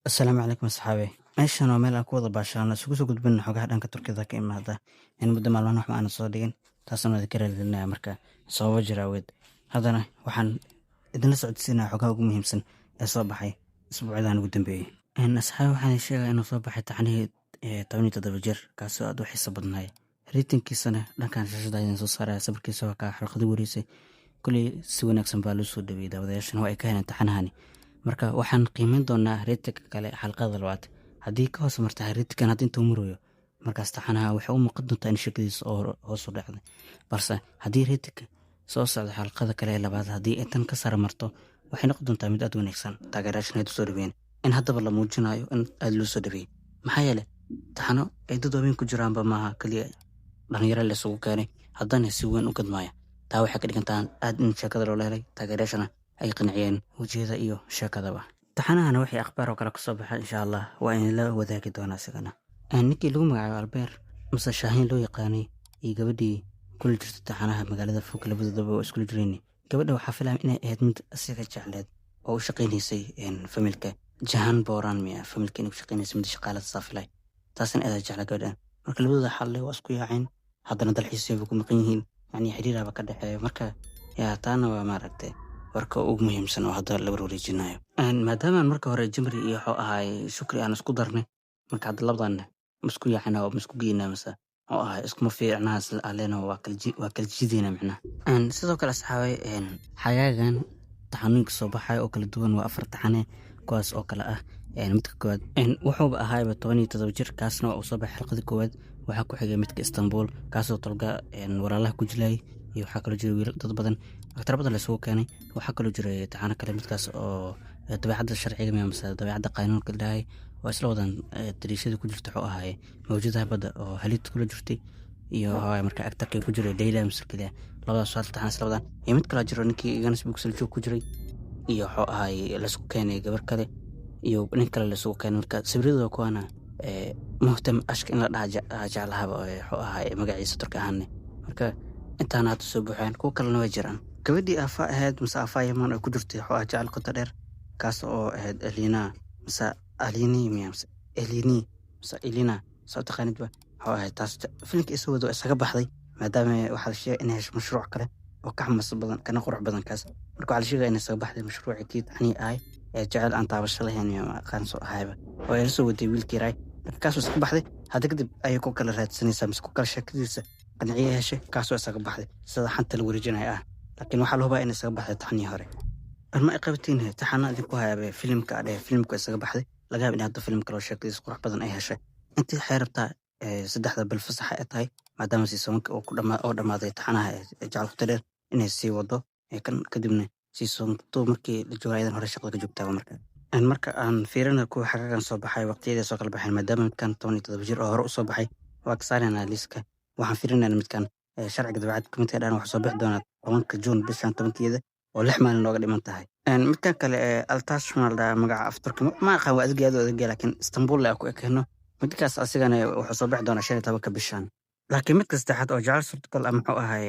Asalaamu calaykum asxaabi. Meeshan waa meel aan ku wada baashaano isugu soo gudbin xogaha dhanka Turkida ka imaada in muddo maalmahan wax ma aanan soo dhigin taasna waa idinka raaligelinaya marka sababo jira awgeed. Haddana waxaan idinla socodsiinaa xogaha ugu muhiimsan ee soo baxay isbuucyadan ugu dambeeyay. Asxaabi waxaan sheegay inuu soo baxay taxanihii 17 jir kaasoo aad u xiiso badnaay. Ratingkiisana dhankan shashada ayaan soo saaraya sawirkiisa waa ka xalqadii wareysay kulli si wanaagsan baa loo soo dhaweeyay daawadayaashana waa ay ka heleen taxanahani. Marka waxaan qiimeyn doonaa ratingka kale xalqada labaad haddii ka hoos martay ratingkan hadda intuu marayo markaas taxanaha waxay u muuqan doontaa in shakadiisa oo hoos u dhacday balse haddii ratingka soo socdo xalqada kale ee labaad haddii ay tan ka sare marto waxay noqon doontaa mid aad u wanaagsan taageerayaashana ay u soo dhaweeyeen in haddaba la muujinayo in aad loo soo dhaweeyay maxaa yeelay taxano ay dad waaweyn ku jiraanba maaha kaliya dhalinyaro la isugu keenay haddana si weyn u gadmaya taa waxay ka dhigantaa aad in sheekada loola helay taageerayaashana ay qanciyeen wajiyada iyo sheekadaba taxanahana waxay akhbaar oo kale kasoo baxay insha allah waa in la wadaagi doonaa isagana ninkii lagu magacaabo albeer mase shaahiin loo yaqaanay iyo gabadhii kula jirta taxanaha magaalada fog labadooduba oo iskula jireen gabadha waxaa filaam inay ahayd mid asiga jecleed oo u shaqaynaysay familka jahan booraan miya familka inay ku shaqaynaysay mid shaqaalada saafilay taasina aad jecla gabadhan marka labadooda xalle waa isku yaaceen haddana dalxiisayba ku maqan yihiin yacni xiriiraba ka dhexeeya marka yaa taana waa maaragtay warka ugu muhiimsan oo hadda la wareejinayo maadaama marka hore jimri iyo wuxuu ahaay shukri aan isku darnay marka hadda labadan isku yaacana oo isku geynaa mase oo ahaay iskuma fiicnaas aleena waa kala jiidayna micnaha sidoo kale asxaabay xagaagan taxanooyinka soo baxay oo kala duwan waa 4 taxane kuwaas oo kale ah midka koowaad wuxuuba ahaayba 17 jir kaasna uu soo baxay xalqadii koowaad waxaa ku xigay midka Istanbul kaasoo tolga walaalaha ku jilay iyo waxaa kaloo jira wiil dad badan aktar badan la soo keenay waxaa kaloo jira taxana kale midkaas oo dabeecadda sharciga ma amsa dabeecadda qaanuunka dhahay oo isla wadan dariishada ku jirta oo ahaay mawjadaha badda oo halid kula jirtay iyo marka aktarka ku jiray Leila Msirkile labadaas hal taxana isla wadan iyo mid kale jiro ninkii Ganas Buxel joog ku jiray iyo wuxuu ahaay la soo keenay gabar kale iyo nin kale la soo keenay marka sawirada kuwana muhtam ashka in la jeclahaaba wuxuu ahaay magaciisa turka ahaan marka intaan hadda soo buuxeen kuwa kalena way jiraan gabadhii afa ahayd mase afa yaman ay ku jirtay waxaa jecel qota dheer kaas oo ahayd Elina mase Alini miyamse Elina soo taqaanidba waxaa ahayd taas filimka isoo wado isaga baxday maadaama waxaa la sheegay inay hesho mashruuc kale oo ka xamas badan kana qurux badan kaas marka waxaa la sheegay inay isaga baxday mashruuci kiid ani ahay ee jecel aan taabasho lahayn iyo aqaan soo ahayba oo ay soo waday wiilkii raay marka kaas iska baxday hadda kadib ayay ku kala raadsanaysaa mise ku kala sheekadiisa qanciye heshay kaasoo isaga baxday sida xanta la wareejinaya ah laakiin waxaa la hubaa in isaga baxday taxanii hore ma ay qabatiin taxana idinku hayaabe filimka filimka isaga baxday laga yaabo in hadda filimka loo sheekadiisa qurux badan ay heshay intii xeerabtaa saddexda bil fasaxa ay tahay maadaama siisoonka oo dhammaaday taxanaha jecel qota dheer inay sii wado kan kadibna siisoonto markii la joogayadan hore shaqada ka joogtaaba marka aan fiirina kuwa xagaagan soo baxay waqtiyadii soo kala baxeen maadaama midkan 17 jir oo hore u soo baxay waa ka saarayna liiska waxaan fiirinayna midkan sharciga dabeecad kumidka dhan wax soo bixi doonaa 10 June bishan 10keeda oo 6 maalin looga dhiman tahay midkan kale Altash Malda magaca afturka ma aqaan waa adeeg laakiin Istanbul la ku ekeeno midkaas asigana wuxuu soo bixi doonaa 15 bishan laakiin mid kasta xad oo jaal surtakal ama wuxuu ahay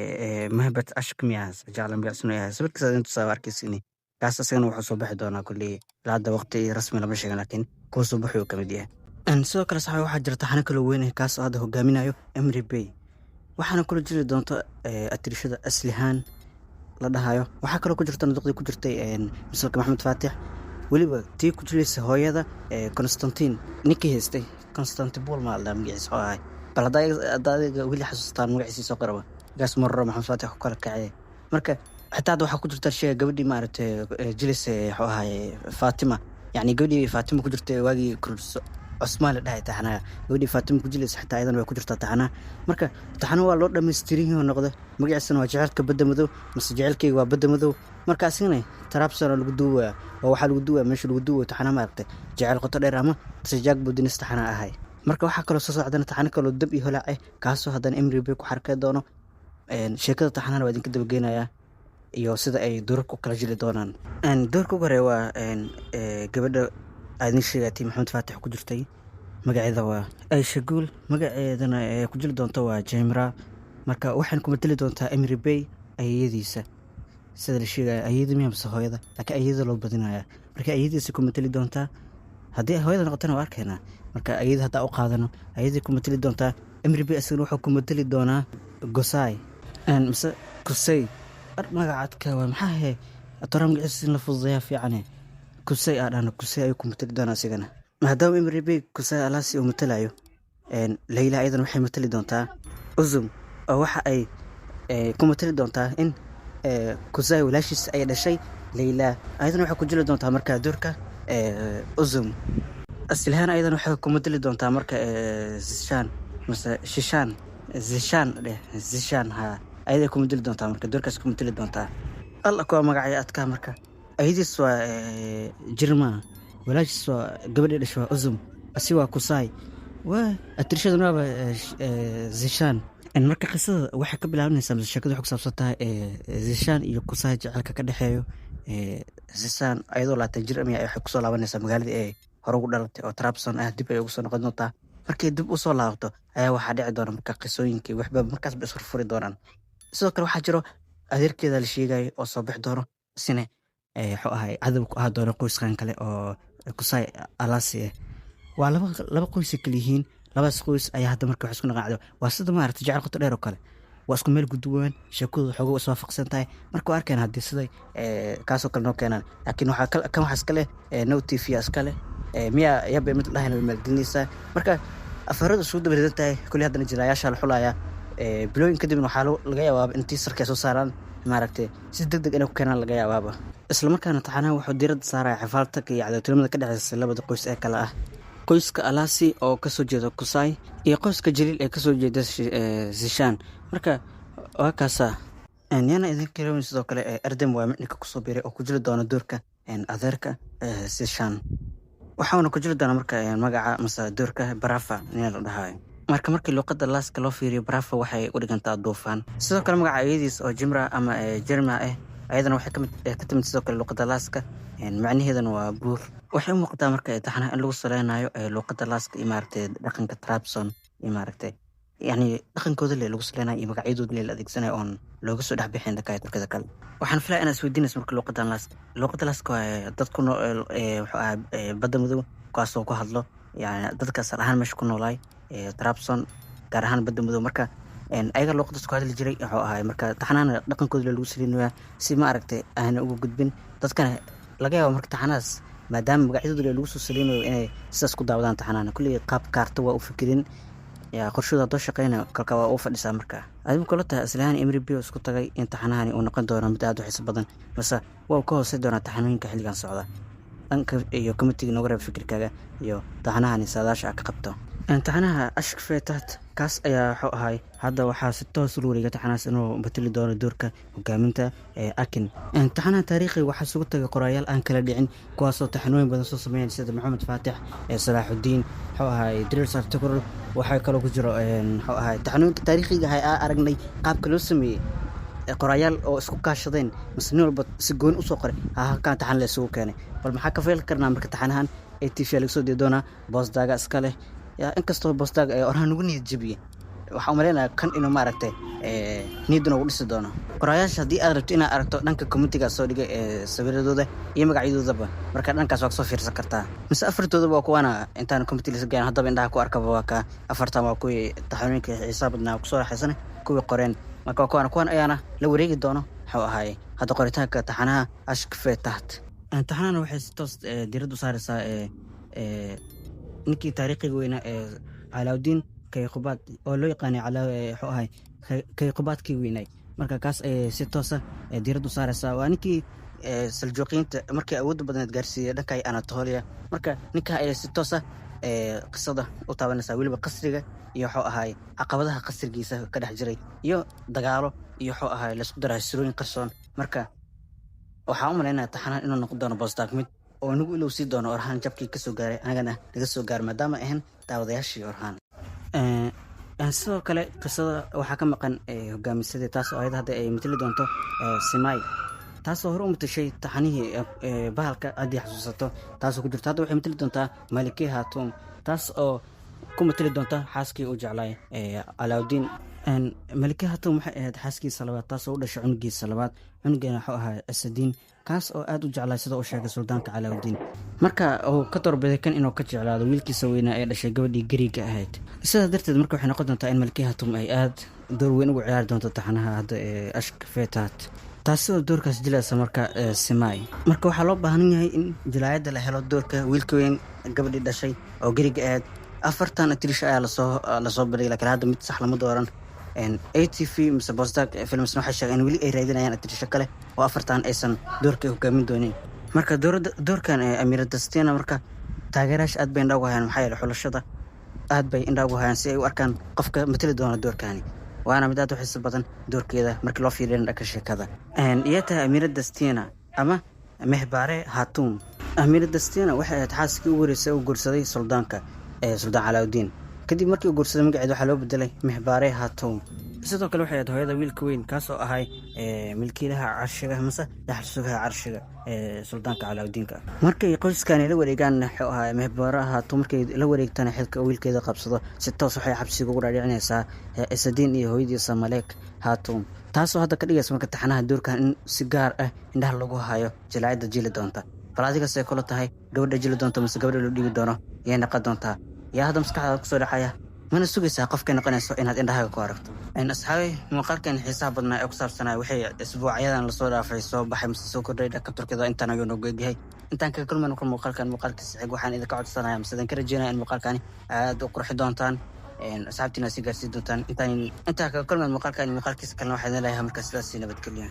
mahbat ashkmiyas jaal ambiyaasnu yahay sababkiisa intuu soo arkaysiini kaas asigana wuxuu soo bixi doonaa kulli laada waqti rasmi lama sheegan laakiin kuwa soo baxay kamid yahay sidoo kale saxay waxaa jirta taxana kale weyn kaas oo hadda hogaaminayo Emre Bey waxaana kula jiri doonto atirishada aslihaan la dhahayo waxaa kaloo ku jirta naqdi ku jirtay misalka Maxamed Faatix waliba tii ku jiraysa hooyada Constantine ninkii haystay Constantinople ma la magaciisa oo ahay bal hadda wili xasuustaan magaciisa soo qaraba gaas marro Maxamed Faatix ku kala kacay marka xataa waxaa ku jirta shay gabadhii maaragtay jilisay oo ahay Fatima yani gabadhii Fatima ku jirtay waagii kurso Osmaan la dhahay taxana gabadhii Fatima ku jilis xataa aydan way ku jirtaa taxana marka taxana waa loo dhameystirin oo noqdo magaciisana waa jecelka badda madow mise jecelkayga waa badda madow markaasina tarabsana lagu duuwa oo waxa lagu duuwa meesha lagu duuwa taxana maaragtay jecel qoto dheer ama sajaag budinista taxana ahay marka waxaa kaloo soo socdana taxana kaloo dab iyo holaacay kaasoo haddana Emre Bey ku xarkay doono sheekada taxana waa idinka daba geenayaa iyo sida ay doorku kala jiri doonaan doorku hore waa gabadha aadin sheegatay Maxamed Faatix ku jirtay magaceeda waa Aisha Guul magaceedana ku jiri doonto waa Jamra marka waxaan ku matali doontaa Emre Bey ayadiisa sida la sheegay ayadii miyamsa hooyada laakiin ayada loo badinaya marka ayadiisa ku matali doontaa haddii hooyada noqotana waa arkaynaa marka ayada haddaa u qaadano ayadii ku matali doontaa emri bay asagana wuxuu ku matali doonaa gosaay mise kusay magacaadka waa maxaa he atoraa magaciisa in la fududeeyaa fiicane kusay aa dhahno kusay ayuu ku matali doonaa asigana maadaama emri bay kusay alaasi uu matalayo layla ayadana waxay matali doontaa uzum oo waxa ay ku matali doontaa in kusay walaashiis ay dhashay layla ayadana waxay ku jili doontaa markaa doorka uzum asilhaan ayadana waxay ku matali doontaa marka zishaan mise zishaan ha ayaday ku matali doontaa marka doorkaas ku matali doontaa alla kuwa magacay adkaa marka ayadiis waa jirma walaashiis waa gabadhii dhashay waa uzum asi waa kusay waa atirshaduna waaba zishaan marka qisada waxay ka bilaabanaysaa mise sheekadu waxay ku saabsan tahay zishaan iyo kusay jecelka ka dhexeeyo zishaan ayadoo 20 jir ama waxay kusoo laabanaysaa magaaladii ay hore ugu dhalatay oo Trabzon dib ay ugu soo noqon doontaa markay dib u soo laabto ayaa waxaa dhici doona marka qisooyinkii waxba markaas ba isfurfuri doonaan sidoo kale waxaa jiro adeerkeeda la sheegay oo soo bixi doono sine wuxuu ahay cadow ku ahaa doona qoyskan kale oo kusay alaasi waa laba qoys kale yihiin labas qoys ayaa hadda marka wax isku naqaacdo waa sida maaragtay jacayl qoto dheer oo kale waa isku meel guduwan sheekadu xogo is waafaqsan tahay marka arkeen hadii siday kaasoo kale noo keenan laakiin waxa iskale no tv iskale miya yaba mid lahayn maalgelinaysa marka afarada soo dabaridan tahay kulli hadana jiraayasha la xulaaya bilooyin kadib waxaa laga yaabaa intii sarkay soo saaraan maaragtay si degdeg inay ku keenaan laga yaabaa isla markaana taxanaha wuxuu diiradda saaraya xafaalta iyo cadawtinimada ka dhaxaysa labada qoys ee kala ah qoyska alaasi oo ka soo jeeda kusay iyo qoyska jaliil ee ka soo jeeda zishaan marka waa kaasa yana idin kaleeyin sidoo kale ardam waa midka ku soo biiray oo ku jiri doona doorka adeerka zishaan waxaana ku jiri doona marka magaca masa doorka barafa nin la dhahay markii luqadda laaska loo fiiriyo barafa waxay u dhigantaa duufaan sidoo kale magaca ayadiis oo jimra ama jerma ayadana waxay ka timid sidoo kale luqadda laaska macnaheedana waa buur waxay u muuqataa marka taxanaha in lagu saleynayo luqadda laaska iyo maaragtay dhaqanka Trabzon iyo maaragtay يعني dhaqan kooda le lagu saleynayo iyo magacyadooda le la adeegsanayo oon looga soo dhaxbixin dadka turkada kale waxaan filaa inaad isweydiinayso marka luqadda laaska waa dad ku nool wuxuu ahaa badda madow kaasoo ku hadlo yani dadkaas ahaan meesha ku noolaay Trabzon gaar ahaan badda madow marka ayaga luqadda ku hadli jiray wuxuu ahaa marka taxanaana dhaqankooda le lagu saleynayo si ma aragtay aan ugu gudbin dadkana laga yaabo marka taxanaas maadaama magacyadooda le lagu soo saleynayo inay sidaas ku daawadaan taxanaana kulli qaab kaarta waa u fikirin يا قرشودا دو شقينا كلكا waa u fadhisaa marka adigu kala tahay islahan Emri Bio isku tagay in taxanaani uu noqon doono mid aad u xiiso badan bas waa ka hoosay doona taxanooyinka xilligan socda dhanka iyo committee nooga reeb fikirkaaga iyo taxanaani saadaasha ka qabto taxanaha ashk feetat kaas ayaa wuxuu ahay hadda waxaa si toos u wareegay taxanaas inuu batali doono doorka hogaaminta akin taxanaha taariikhiga waxaa sugu tagay qorayaal aan kala dhicin kuwaasoo taxanooyin badan soo sameeyay sida Maxamed Faatix Salaaxudiin wuxuu ahay Idris Artikurul waxay kala ku jiro wuxuu ahay taxanooyinka taariikhiga ay aragnay qaabka loo sameeyay qorayaal oo isku kaashadeen mas'uul walba si goon u soo qoray ka taxan la isugu keenay bal maxaa ka feel karnaa marka taxanahan ATV laga soo diidoona boosdaaga iska leh inkastoo boostaaga ay orahan ugu niyad jabiye waxa u maleynayaa kan inuu maaragtay niyaduna ugu dhisi doono qorayaasha haddii aad rabto inaad aragto dhanka communitiga soo dhigay sawiradooda iyo magacyadoodaba marka dhankaas waa ka soo fiirsan kartaa mise afartoodaba waa kuwana intaan community la gaan haddaba indhaha ku arkaba waa ka afartan waa kuwii taxanuunka xisaabadna ku soo raaxaysan kuwii qoreen marka kuwan ayaana la wareegi doono wuxuu ahay hadda qoritaanka taxanaha ashk feetat taxanaana waxay si toos diiradda u saaraysaa ninkii taariikhiga weyna Alauddin Kayqubaad oo loo yaqaan wuxuu ahay Kayqubaadkii weynay marka kaas si toos ah diiradda u saaraysaa waa ninkii Seljuuqiyiinta markii awood badan gaarsiiyay dhanka Anatolia marka ninka ay si toos ah qisada u taabanaysaa waliba qasriga iyo wuxuu ahay caqabadaha qasrigiisa ka dhex jiray iyo dagaalo iyo wuxuu ahay la isku daray sirooyin qarsoon marka waxa u maleynayaa taxanaan inuu noqon doono boosdaag mid oo nagu iluu sii doono orhaan jabkii ka soo gaaray anagana laga soo gaar maadaama ahan daawadayaashii orhaan sidoo kale qisada waxaa ka maqan hogaamisadii taas oo ayada hadda ay matali doonto Simay taasoo hore u matashay taxanihii bahalka haddii xasuusato taasoo ku jirta hadda waxay matali doontaa Maliki Hatum taas oo ku matali doonta xaaskii uu jeclaay Alauddin malika hatum waxay ahayd xaaskiisa labaad taasoo u dhashay cunugiisa labaad cunugeena wuxuu ahaa asadiin kaas oo aad u jeclaa sida uu sheegay suldaanka calaawudiin marka uu ka doorbiday kan inuu ka jeclaado wiilkiisa weynaa ee dhashay gabadhii gariiga ahayd sidaa darteed marka waxay noqon doontaa in malika hatum ay aad door weyn ugu ciyaari doonto taxanaha hadda ee ashka feetaat taasi oo doorkaas jilaysa marka simaay marka waxaa loo baahan yahay in jilaayadda la helo doorka wiilka weyn gabadhii dhashay oo gariiga ahayd afartan atirisha ayaa lasoo baray laakiin hadda mid sax lama dooran ATV mise Bostak films waxay sheegeen in weli ay raadinayaan atirisha kale oo afartan aysan doorka hogaamin doonin marka doorkan Amira Dastina marka taageerayaasha aad bay indhagu hayaan maxay xulashada aad bay indhagu hayaan si ay u arkaan qofka matali doona doorkani waana mid aad u xiiso badan doorkeeda markii loo fiiriyo dhanka sheekada iyata Amira Dastina ama Mehbare Hatum Amira Dastina waxay ahayd xaaskii ugu horeysay oo guursaday suldaanka Suldaan Calaawudiin kadib markii uu guursaday magaceeda waxaa loo bedelay Mehbare Hatum sidoo kale waxay ahayd hooyada wiilka weyn kaas oo ahay milkiilaha carshiga mise dhaxal sugaha carshiga suldaanka Calaawudiinka markay qoyskani la wareegaan wuxuu ahaa Mehbare Hatum markay la wareegtana xilka wiilkeeda qabsado si toos waxay xabsiga ugu raadinaysaa Asadiin iyo hooyadiisa Malek Hatum taasoo hadda ka dhigaysa marka taxanaha doorkan in si gaar ah indhaha lagu hayo jilaayada jili doonta bal adiga see kula tahay gabadha jili doonta mise gabadha loo dhiibi doono yay noqon doontaa yaa hadda maskaxdaada kusoo dhacaya mana sugaysaa qofkay noqonayso inaad indhahaaga ku aragto asxaabi muuqaalkan xiisaha badnaa ee ku saabsanaa waxay isbuucyadan lasoo dhaafay soo baxay mise soo kordhay dhanka turkida intaan ayuu noogu egyahay intaan kaga kulmayno muuqaalkiisa xig waxaan idinka codsanayaa mise idinka rajeynaya in muuqaalkani aad u qurxi doontaan asxaabtiina si gaarsii doontaan intaan kaga kulmayno muuqaalkiisa kalena waxaa idin leeyahay markaa sidaas nabadgelyo